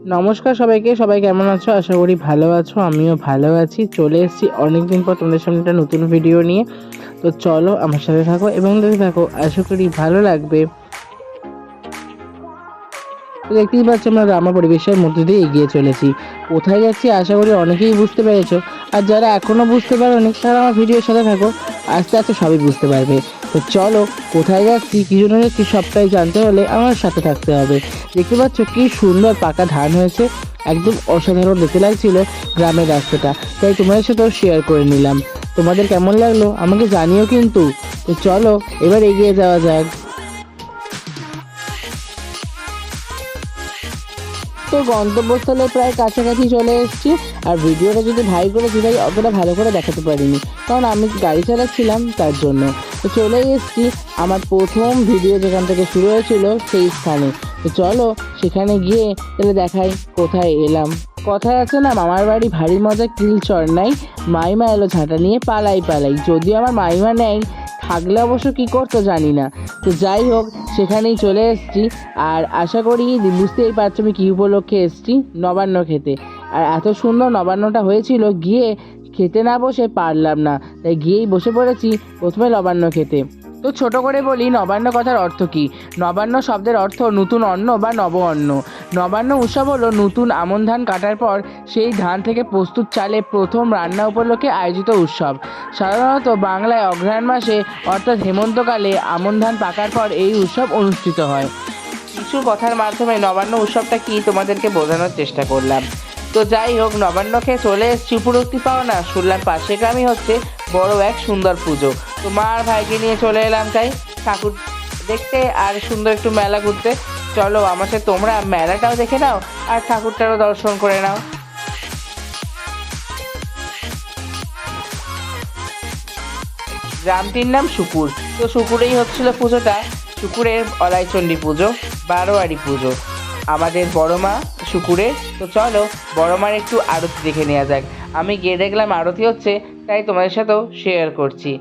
নমস্কার সবাইকে, সবাই কেমন আছো? আশা করি ভালো আছো, আমিও ভালো আছি। চলে এসেছি অনেকদিন পর তোমাদের সামনে একটা নতুন ভিডিও নিয়ে। তো চলো আমার সাথে থাকো এবং দেখতে থাকো, আশা করি ভালো লাগবে। তো দেখতেই পাচ্ছ আমরা গ্রাম্য পরিবেশের মধ্যে দিয়ে এগিয়ে চলেছি। কোথায় যাচ্ছি আশা করি অনেকেই বুঝতে পেরেছো। আর যারা এখনো বুঝতে পারোনি তারা আমার ভিডিওর সাথে থাকো, আস্তে আস্তে সবই বুঝতে পারবে। তো চলো, কোথায় যাচ্ছি, কি জন্য যাচ্ছি, সবটাই জানতে হলে আমার সাথে থাকতে হবে। দেখতে পাচ্ছ কি সুন্দর পাকা ধান হয়েছে, একদম অসাধারণ দেখতে লাগছিল গ্রামের রাস্তাটা, তাই তোমাদের সাথেও শেয়ার করে নিলাম। তোমাদের কেমন লাগলো আমাকে জানিও কিন্তু। তো চলো এবার এগিয়ে যাওয়া যাক। তো গন্তব্যস্থলে প্রায় কাছাকাছি চলে এসেছি। আর ভিডিওটা যদি ভাই করেছি তাই অতটা ভালো করে দেখাতে পারিনি, কারণ আমি গাড়ি চালাচ্ছিলাম তার জন্য। তো চলেই এসেছি আমার প্রথম ভিডিও যেখান থেকে শুরু হয়েছিল সেই স্থানে। তো চলো সেখানে গিয়ে তাহলে দেখাই কোথায় এলাম। কথায় আছে না, মামার বাড়ি ভারী মজা কিল চর নাই, মাইমা এলো ঝাঁটা নিয়ে পালাই পালাই। যদিও আমার মাইমা নেই, থাকলে অবশ্য কী করতো জানি না। তো যাই হোক, সেখানেই চলে এসেছি। আর আশা করি বুঝতেই পারছো আমি কী উপলক্ষে এসেছি, নবান্ন খেতে। আর এত সুন্দর নবান্নটা হয়েছিল, গিয়ে খেতে না বসে পারলাম না, তাই গিয়েই বসে পড়েছি প্রথমে নবান্ন খেতে। তো ছোট করে বলি, নবান্ন কথার অর্থ কী। নবান্ন শব্দের অর্থ নতুন অন্ন বা নব অন্ন। নবান্ন উৎসব হলো নতুন আমন ধান কাটার পর সেই ধান থেকে প্রস্তুত চালে প্রথম রান্না উপলক্ষে আয়োজিত উৎসব। সাধারণত বাংলায় অগ্রহায়ণ মাসে অর্থাৎ হেমন্তকালে আমন ধান পাকার পর এই উৎসব অনুষ্ঠিত হয়। কিছু কথার মাধ্যমে নবান্ন উৎসবটা কি তোমাদেরকে বোঝানোর চেষ্টা করলাম। তো যাই হোক, নবান্ন খেয়ে চলে এসেছি উপলব্ধি পাও না, শুনলাম পাশে গ্রামই হচ্ছে বড় এক সুন্দর পুজো। তো মা আর ভাইকে নিয়ে চলে এলাম তাই ঠাকুর দেখতে আর সুন্দর একটু মেলা ঘুরতে। চলো আমার সাথে তোমরা মেলাটাও দেখে নাও আর ঠাকুরটারও দর্শন করে নাও। গ্রামটির নাম সুকুর। তো সুকুরেই হচ্ছিল পুজোটা। সুকুরের অলাইচণ্ডী পুজো, বারোয়ারি পুজো আমাদের বড় মা সুকুরের। তো চলো বড় মার একটু আরতি দেখে নেওয়া যাক। আমি গিয়ে দেখলাম আরতি হচ্ছে, তাই তোমাদের সাথেও শেয়ার করছি।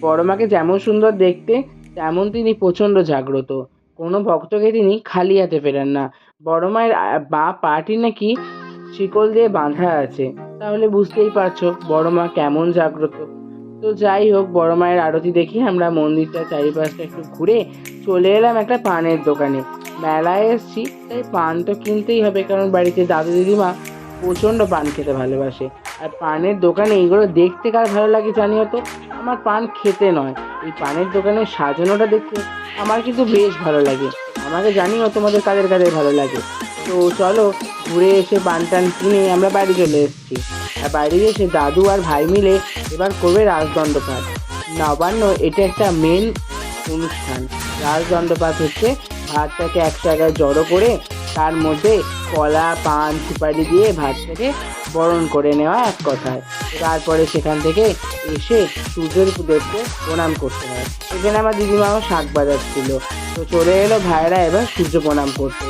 বড় মাকে যেমন সুন্দর দেখতে, তেমন তিনি প্রচণ্ড জাগ্রত। কোনো ভক্তকে তিনি খালি হাতে ফেরান না। বড় মায়ের বাঁ পাটি নাকি শিকল দিয়ে বাঁধা আছে, তাহলে বুঝতেই পারছো বড় মা কেমন জাগ্রত। তো যাই হোক, বড় মায়ের আরতি দেখে আমরা মন্দিরটা চারিপাশটা একটু ঘুরে চলে এলাম একটা পানের দোকানে। মেলায় এসছি তাই পান তো কিনতেই হবে, কারণ বাড়িতে দাদু দিদিমা প্রচণ্ড পান খেতে ভালোবাসে। আর পানের দোকানে এইগুলো দেখতে কার ভালো লাগে জানিও তো, আমার পান খেতে নয়, এই পানের দোকানের সাজানোটা দেখতে আমার কিন্তু বেশ ভালো লাগে। আমাকে জানিও তোমাদের কাদের কাদের ভালো লাগে। তো চলো, ঘুরে এসে পান টান কিনে আমরা বাড়ি চলে এসেছি। আর বাড়ি এসে দাদু আর ভাই মিলে এবার করবে রাজদণ্ডপাঠ। নবান্ন এটা একটা মেন অনুষ্ঠান। রাজদণ্ডপাঠ হচ্ছে ভাতটাকে এক জায়গায় জড়ো করে তার মধ্যে কলা পান সুপারি দিয়ে ভাতটাকে বরণ করে নেওয়া এক কথায়। তারপরে সেখান থেকে এসে সূর্যের দেবকে প্রণাম করতে হয়। এখানে আমার দিদিমাও শাক বাজাচ্ছিল। তো চলে এলো ভাইরা এবার সূর্য প্রণাম করতে।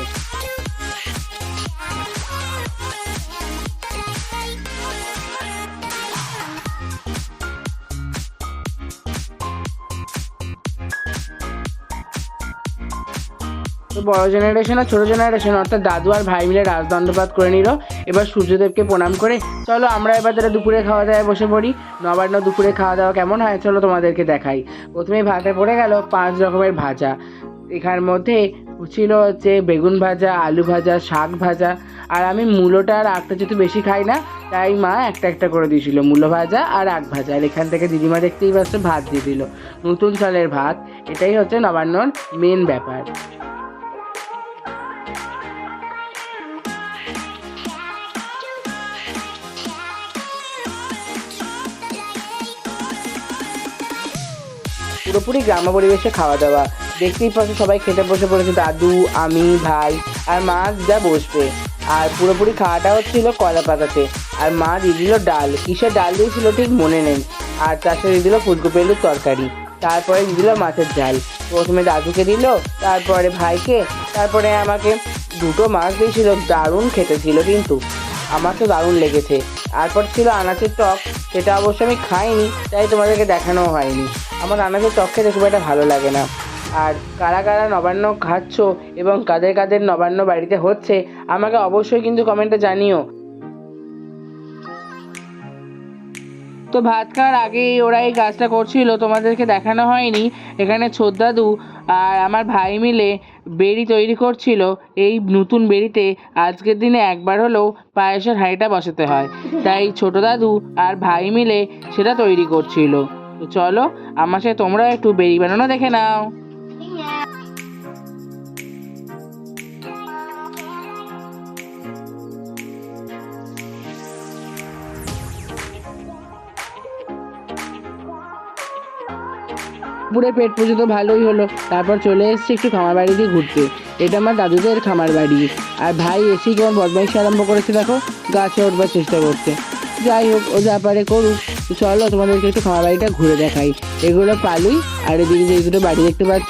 তো বড় জেনারেশন আর ছোটো জেনারেশন অর্থাৎ দাদু আর ভাই মিলে রাজদণ্ডপাত করে নিল। এবার সূর্যদেবকে প্রণাম করে চলো আমরা এবার তারা দুপুরে খাওয়া দাওয়ায় বসে পড়ি। নবান্ন দুপুরে খাওয়া দাওয়া কেমন হয় চলো তোমাদেরকে দেখাই। প্রথমেই ভাতে পড়ে গেল 5 রকমের ভাজা। এখার মধ্যে ছিল হচ্ছে বেগুন ভাজা, আলু ভাজা, শাক ভাজা। আর আমি মূলোটা আর আখটা যেহেতু বেশি খাই না, তাই মা একটা একটা করে দিয়েছিল মূলো ভাজা আর আখ ভাজা। আর এখান থেকে দিদিমা দেখতেই পাচ্ছে ভাত দিয়ে দিল, নতুন চালের ভাত। এটাই হচ্ছে নবান্নর মেন ব্যাপার। পুরোপুরি গ্রাম্য পরিবেশে খাওয়া দাওয়া। দেখতেই পাচ্ছ সবাই খেতে বসে পড়েছে, দাদু, আমি, ভাই আর মা যা বসবে। আর পুরোপুরি খাওয়াটা হচ্ছিল কলা পাতাতে। আর মা দিয়ে দিল ডাল, কিসের ডাল দিয়েছিল ঠিক মনে নেই। আর তার সাথে দিয়ে দিল ফুলকপি আলুর তরকারি। তারপরে দিয়ে দিল মাছের ঝাল। প্রথমে দাদুকে দিল, তারপরে ভাইকে, তারপরে আমাকে। দুটো মাছ দিয়েছিল, দারুণ খেতে ছিল কিন্তু। আমার তো দারুণ লেগেছে। তারপর ছিল আনাচের টক, সেটা অবশ্য আমি খাইনি, তাই তোমাদেরকে দেখানোও হয়নি। আমার আনাচের টক খেতে খুব একটা ভালো লাগে না। আর কারা কারা নবান্ন খাচ্ছ এবং কাদের কাদের নবান্ন বাড়িতে হচ্ছে আমাকে অবশ্যই কিন্তু কমেন্টে জানিও। তো ভাত খাওয়ার আগেই ওরা এই কাজটা করছিল, তোমাদেরকে দেখানো হয়নি। এখানে ছোটদাদু আর আমার ভাই মিলে বেড়ি তৈরি করছিল। এই নতুন বেড়িতে আজকের দিনে একবার হলেও পায়েসের হাঁড়িটা বসাতে হয়, তাই ছোট দাদু আর ভাই মিলে সেটা তৈরি করছিল। তো চলো আমার সাথে তোমরা একটু বেড়ি বানানো দেখে নাও। পুরো পেট পুজো তো ভালোই হলো, তারপর চলে এসেছি একটু খামার বাড়ি দিয়ে ঘুরতে। এটা আমার দাদুদের খামার বাড়ি। আর ভাই এসেই কেমন বদমাইশি আরম্ভ করেছে দেখো, গাছে উঠবার চেষ্টা করছে। যাই হোক, ও যা পারে করুক। তো চলো তোমাদেরকে একটু খামার বাড়িটা ঘুরে দেখাই। এগুলো পালুই, আর এদিকে যে দুটো বাড়ি দেখতে পাচ্ছ,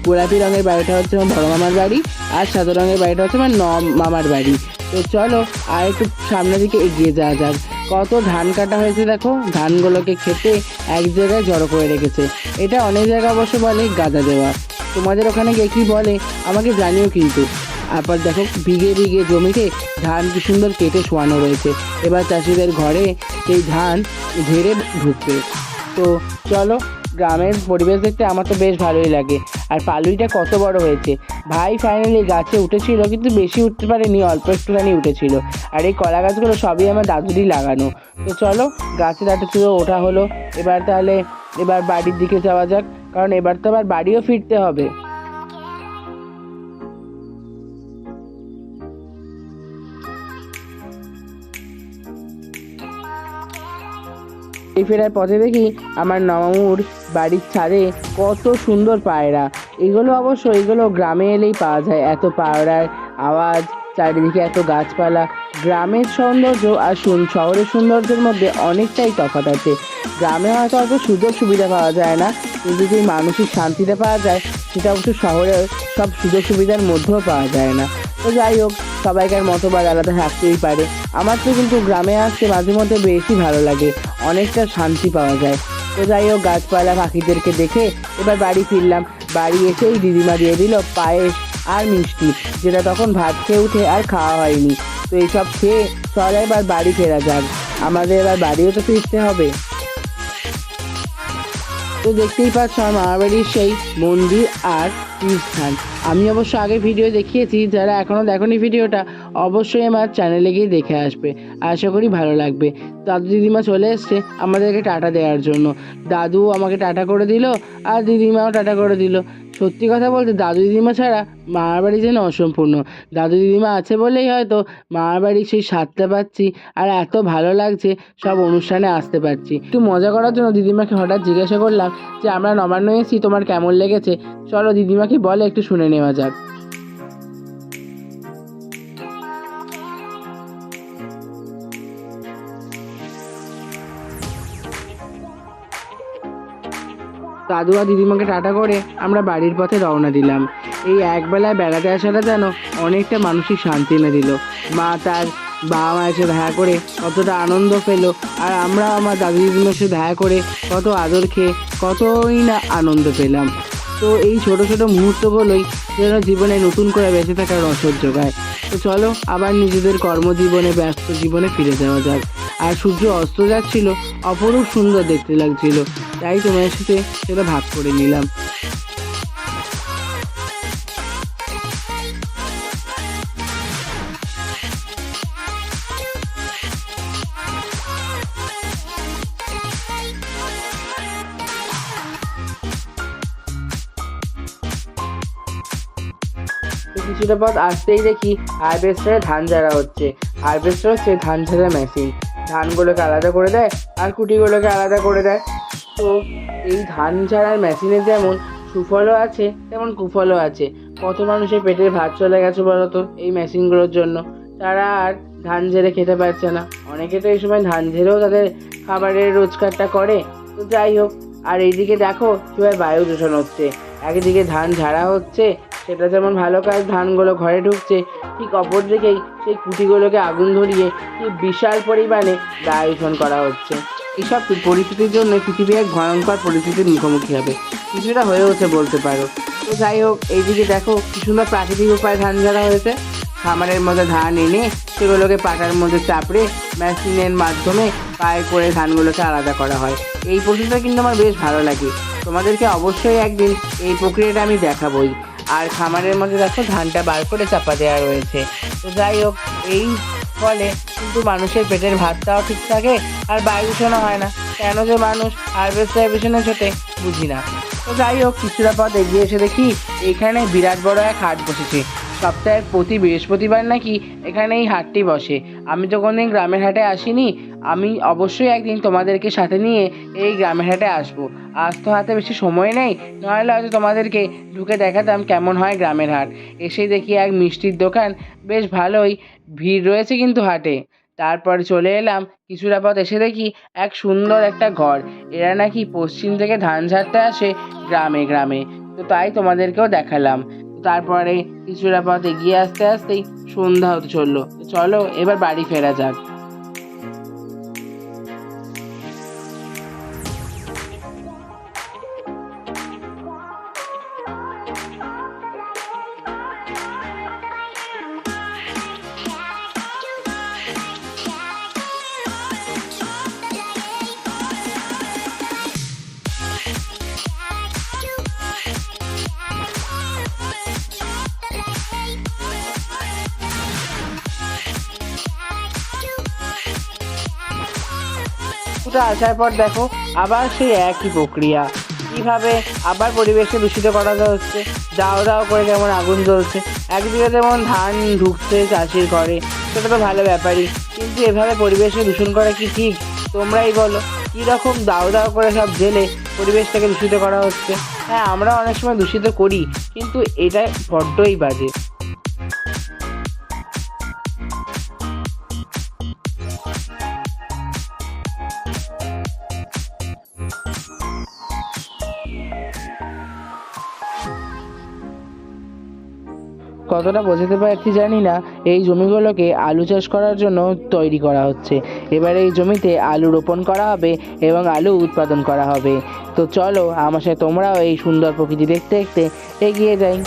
গোলাপি রঙের বাড়িটা হচ্ছে আমার বড় মামার বাড়ি, আর সাদা রঙের বাড়িটা হচ্ছে আমার মামার বাড়ি। তো চলো আর একটু সামনের দিকে এগিয়ে যাওয়া যাক। কত ধান কাটা হয়েছে দেখো, ধানগুলোকে খেতে এক জায়গায় জড়ো করে রেখেছে। এটা অনেক জায়গায় অবশ্য বলে গাদা দেওয়া। তোমাদের ওখানে গিয়ে কী বলে আমাকে জানিও কিন্তু। তারপর দেখো বিঘে বিঘে জমিতে ধান কি সুন্দর কেটে শোয়ানো রয়েছে। এবার চাষিদের ঘরে সেই ধান ঝেড়ে ঢুকবে। তো চলো, গ্রামের পরিবেশ দেখতে আমার তো বেশ ভালোই লাগে। আর পালুইটা কত বড় হয়েছে। ভাই ফাইনালি গাছে উঠেছিল, কিন্তু বেশি উঠতে পারেনি, অল্প একটুখানি উঠেছিল। আর এই কলা গাছগুলো সবই আমার দাদুরই লাগানো। তো চলো, গাছে ছিল ওঠা হলো। এবার বাড়ির দিকে যাওয়া যাক, কারণ এবার তো আবার বাড়িও ফিরতে হবে। এই ফেরার পথে দেখি আমার মামুর বাড়ির ছাদে কত সুন্দর পায়রা। এগুলো গ্রামে এলেই পাওয়া যায়, এত পায়রার আওয়াজ, চারিদিকে এত গাছপালা। গ্রামের সৌন্দর্য আর শহরের সৌন্দর্যের মধ্যে অনেকটাই তফাৎ আছে। গ্রামে হয়তো অত সুযোগ সুবিধা পাওয়া যায় না, কিন্তু যে মানসিক শান্তিটা পাওয়া যায় সেটা অবশ্য শহরের সব সুযোগ সুবিধার মধ্যেও পাওয়া যায় না। তো যাই হোক, সবাইকার মতবাদ আলাদা থাকতেই পারে। আমার তো কিন্তু গ্রামে আসতে মাঝে মধ্যে বেশি ভালো লাগে, অনেকটা শান্তি পাওয়া যায়। তো যাই হোক, গাছপালা পাখিদেরকে দেখে এবার বাড়ি ফিরলাম। বাড়ি এসেই দিদিমা দিয়ে দিল পায়েস আর মিষ্টি, যেটা তখন ভাত খেয়ে উঠে আর খাওয়া হয়নি। তো এইসব খেয়ে চল এবার বাড়ি ফেরা যাক, আমাদের এবার বাড়িও তো ফিরতে হবে। তো দেখতেই পাচ্ছ আমার মামার বাড়ির সেই মন্দির আর তীর্থস্থান। আমি অবশ্য আগে ভিডিও দেখিয়েছি, যারা এখনও দেখোনি ভিডিওটা অবশ্যই আমার চ্যানেলে গিয়ে দেখে আসবে, আশা করি ভালো লাগবে। দাদু দিদিমা চলে এসছে আমাদেরকে টাটা দেওয়ার জন্য। দাদু আমাকে টাটা করে দিল আর দিদিমাও টাটা করে দিল। সত্যি কথা বলতে দাদু দিদিমা ছাড়া মামার বাড়ি যেন অসম্পূর্ণ। দাদু দিদিমা আছে বলেই হয়তো মামার বাড়ির সেই স্বাদটা পাচ্ছি, আর এত ভালো লাগছে সব অনুষ্ঠানে আসতে পারছি। একটু মজা করার জন্য দিদিমাকে হঠাৎ জিজ্ঞাসা করলাম যে আমরা নবান্ন এসেছি, তোমার কেমন লেগেছে? চলো দিদিমাকে বলে একটু শুনে নেওয়া যাক। দাদু আর দিদিমাকে টাটা করে আমরা বাড়ির পথে রওনা দিলাম। এই একবেলায় বেড়াতে আসাটা যেন অনেকটা মানসিক শান্তি এনে দিল। মা তার বাবা মায়ের সাথে দেখা করে কতটা আনন্দ পেলো, আর আমরা আমার দাদু দিদিমার সাথে দেখা করে কত আদর খেয়ে কতই না আনন্দ পেলাম। তো এই ছোট ছোট মুহূর্তগুলোই যেন জীবনে নতুন করে বেঁচে থাকার রসদ যোগায়। তো চলো আবার নিজেদের কর্মজীবনে, ব্যস্ত জীবনে ফিরে যাওয়া যাক। আর সূর্য অস্ত যাচ্ছিল, অপরূপ সুন্দর দেখতে লাগছিল, তাই তোমার সাথে সেটা ভাগ করে নিলাম। কিছুটা পথ আসতেই দেখি হারভেস্টারে ধান ঝাড়া হচ্ছে। হারভেস্টার হচ্ছে ধান ঝাড়া মেশিন, ধানগুলোকে আলাদা করে দেয় আর কুটিগুলোকে আলাদা করে দেয়। তো এই ধান ঝাড়ার মেশিনের যেমন সুফলও আছে তেমন কুফলও আছে। কত মানুষের পেটের ভাত চলে গেছে বলতো এই মেশিনগুলোর জন্য, তারা আর ধান ঝেড়ে খেতে পারছে না। অনেকে তো এই সময় ধান ঝেড়েও তাদের খাবারের রোজগারটা করে। তো যাই হোক, আর এইদিকে দেখো কীভাবে বায়ু দূষণ হচ্ছে। একদিকে ধান ঝাড়া হচ্ছে, সেটা যেমন ভালো কাজ, ধানগুলো ঘরে ঢুকছে, ঠিক অপর দিকেই সেই কুটিগুলোকে আগুন ধরিয়ে কি বিশাল পরিমাণে বায়ু দূষণ করা হচ্ছে। এইসব পরিস্থিতির জন্য পৃথিবী এক ভয়ঙ্কর পরিস্থিতির মুখোমুখি হবে, কিছুটা হয়েওছে বলতে পারো। তো যাই হোক, এইদিকে দেখো কি সুন্দর প্রাকৃতিক উপায়ে ধান ঝাড়া হয়েছে। খামারের মধ্যে ধান এনে সেগুলোকে পাটার মধ্যে চাপড়ে মেশিনের মাধ্যমে পায়ে করে ধানগুলোকে আলাদা করা হয়। এই প্রসেসটা কিন্তু আমার বেশ ভালো লাগে। তোমাদেরকে অবশ্যই একদিন এই প্রক্রিয়াটা আমি দেখাবই। আর খামারের মধ্যে দেখো ধানটা বার করে চাপা দেওয়া রয়েছে। তো যাই হোক, এই ফলে কিন্তু মানুষের পেটের ভাতটাও ঠিক থাকে আর বায়ু দূষণও হয় না। কেন যে মানুষ হারভেস্টারের পেছনে ছোটে বুঝি না। তো যাই হোক, কিছুটা পথ এগিয়ে এসে দেখি এইখানে বিরাট বড় এক হাট বসেছে। সপ্তাহের প্রতি বৃহস্পতিবার নাকি এখানে এই হাটটি বসে। আমি তো কোনোদিন গ্রামের হাটে আসিনি। আমি অবশ্যই একদিন তোমাদেরকে সাথে নিয়ে এই গ্রামের হাটে আসবো। আজ তো হাতে বেশি সময় নেই, নাহলে হয়তো তোমাদেরকে ঢুকে দেখাতাম কেমন হয় গ্রামের হাট। এসেই দেখি এক মিষ্টির দোকান, বেশ ভালোই ভিড় রয়েছে কিন্তু হাটে। তারপর চলে এলাম, কিছুটা পথ এসে দেখি এক সুন্দর একটা ঘর। এরা নাকি পশ্চিম থেকে ধান ঝাড়তে আসে গ্রামে গ্রামে। তো তাই তোমাদেরকেও দেখালাম। তারপরে কিছুটা পথ এগিয়ে আসতে আসতেই সন্ধ্যা হতে চললো। তো চলো এবার বাড়ি ফেরা যাক। কিছুটা আসার পর দেখো আবার সেই একই প্রক্রিয়া, কিভাবে আবার পরিবেশকে দূষিত করা হচ্ছে। দাও দাও করে যেমন আগুন জ্বলছে, একদিকে যেমন ধান ঢুকছে চাষির ঘরে, সেটা তো ভালো ব্যাপারই, কিন্তু এভাবে পরিবেশকে দূষণ করা কি ঠিক? তোমরাই বলো, কীরকম দাও দাও করে সব জেলে পরিবেশটাকে দূষিত করা হচ্ছে। হ্যাঁ, আমরা অনেক সময় দূষিত করি, কিন্তু এটা বড্ডই বাজে। কতটা বোঝাতে পারছি জানি না, এই জমিগুলোকে আলু চাষ করার জন্য তৈরি করা হচ্ছে। এবার এই জমিতে আলু রোপণ করা হবে এবং আলু উৎপাদন করা হবে। তো চলো আমার সাথে তোমরাও এই সুন্দর প্রকৃতি দেখতে দেখতে এগিয়ে যাই।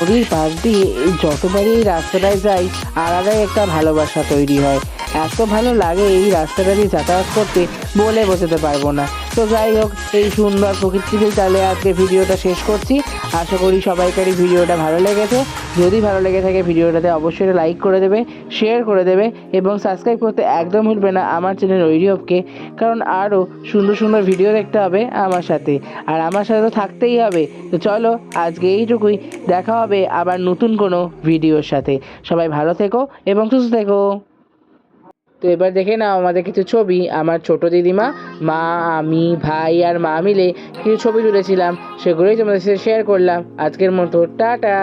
নদীর পাশ দিয়ে যতবারই এই রাস্তাটায় যাই, আলাদাই একটা ভালোবাসা তৈরি হয়। এত ভালো লাগে এই রাস্তাটা দিয়ে যাতায়াত করতে, বলে বোঝাতে পারবো না। তো যাই হোক, এই সুন্দর প্রকৃতিতে তাহলে আজকে ভিডিওটা শেষ করছি। আশা করি সবাইকারই ভিডিওটা ভালো লেগেছে। যদি ভালো লেগে থাকে ভিডিওটাতে অবশ্যই লাইক করে দেবে, শেয়ার করে দেবে এবং সাবস্ক্রাইব করতে একদম ভুলবে না আমার চ্যানেল ঐরিয়পকে। কারণ আরও সুন্দর সুন্দর ভিডিও দেখতে হবে আমার সাথে, আর আমার সাথে তো থাকতেই হবে। তো চলো আজকে এইটুকুই, দেখা হবে আবার নতুন কোনো ভিডিওর সাথে। সবাই ভালো থেকো এবং সুস্থ থেকো। তো এবার দেখে নাও আমাদের কিছু ছবি। আমার ছোট দিদিমা, মা, আমি, ভাই আর মা মিলে কিছু ছবি তুলেছিলাম, সেগুলোই তোমাদের সাথে শেয়ার করলাম। আজকের মতো টাটা।